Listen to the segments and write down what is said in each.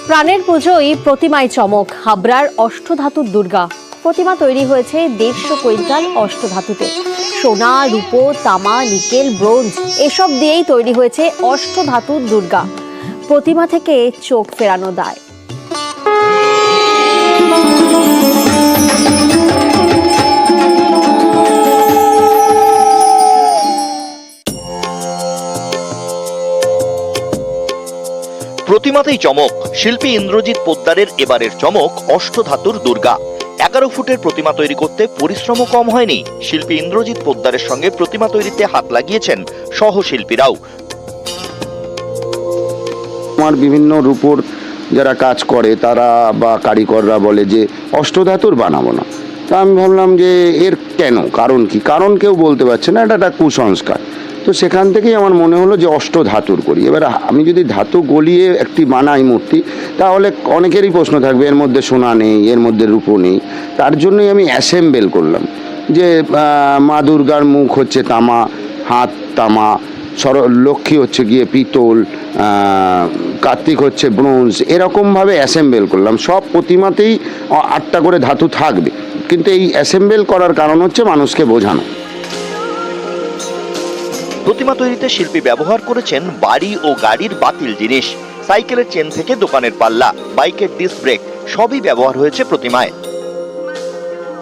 প্রাণের পুজোয় প্রতিমায় চমক। হাবড়ার অষ্টধাতুর দুর্গা প্রতিমা তৈরি হয়েছে 150 কুইন্টাল অষ্টধাতুতে। সোনা, রূপো, তামা, নিকেল, ব্রোঞ্জ এসব দিয়েই তৈরি হয়েছে অষ্টধাতুর দুর্গা। প্রতিমা থেকে চোখ ফেরানো দায়। প্রতিমাতেই চমক। শিল্পী ইন্দ্রজিৎ পোদ্দারের এবারের চমক অষ্টধাতুর দুর্গা। 11 ফুটের প্রতিমা তৈরি করতে পরিশ্রমও কম হয়নি। শিল্পী ইন্দ্রজিৎ পোদ্দারের সঙ্গে প্রতিমা তৈরিতে হাত লাগিয়েছেন সহশিল্পীরাও। আমার বিভিন্ন রূপোর যারা কাজ করে তারা বা কারিগররা বলে যে অষ্টধাতুর বানাবো না। তা আমি ভাবলাম যে এর কারণ কি, কারণ কেউ বলতে পারছে না, এটা একটা কুসংস্কার। তো সেখান থেকেই আমার মনে হলো যে অষ্টধাতুর করি। এবার আমি যদি ধাতু গলিয়ে একটি বানাই মূর্তি, তাহলে অনেকেরই প্রশ্ন থাকবে এর মধ্যে সোনা নেই, এর মধ্যে রূপো নেই। তার জন্যই আমি অ্যাসেম্বল করলাম যে মা দুর্গার মুখ হচ্ছে তামা, হাত তামা, লক্ষ্মী হচ্ছে গিয়ে পিতল, কার্তিক হচ্ছে ব্রোঞ্জ, এরকমভাবে অ্যাসেম্বল করলাম। সব প্রতিমাতেই 8টা করে ধাতু থাকবে, কিন্তু এই অ্যাসেম্বল করার কারণ হচ্ছে মানুষকে বোঝানো। প্রতিমা তৈরিতে শিল্পী ব্যবহার করেছেন বাড়ি ও গাড়ির বাতিল জিনিস। সাইকেলের চেন থেকে দোকানের পাল্লা, বাইকের ডিস্ক ব্রেক সবই ব্যবহার হয়েছে প্রতিমায়।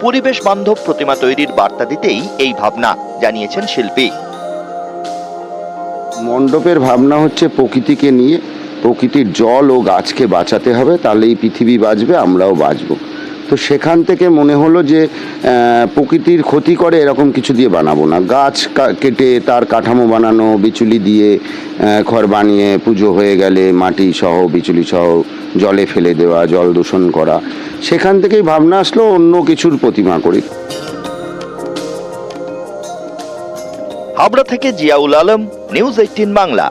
পরিবেশ বান্ধব প্রতিমা তৈরির বার্তা দিতেই এই ভাবনা, জানিয়েছেন শিল্পী। মণ্ডপের ভাবনা হচ্ছে প্রকৃতিকে নিয়ে, প্রকৃতির জল ও গাছকে বাঁচাতে হবে, তাহলেই পৃথিবী বাঁচবে, আমরাও বাঁচব। তো সেখান থেকে মনে হলো যে প্রকৃতির ক্ষতি করে এরকম কিছু দিয়ে বানাবো না। গাছ কেটে তার কাঠামো বানানো, বিচুলি দিয়ে ঘর বানিয়ে পুজো হয়ে গেলে মাটি সহ বিচুলি সহ জলে ফেলে দেওয়া, জল দূষণ করা, সেখান থেকেই ভাবনা আসলো অন্য কিছুর প্রতিমা করি। হাবড়া থেকে জিয়াউল আলম, নিউজ 18 বাংলা।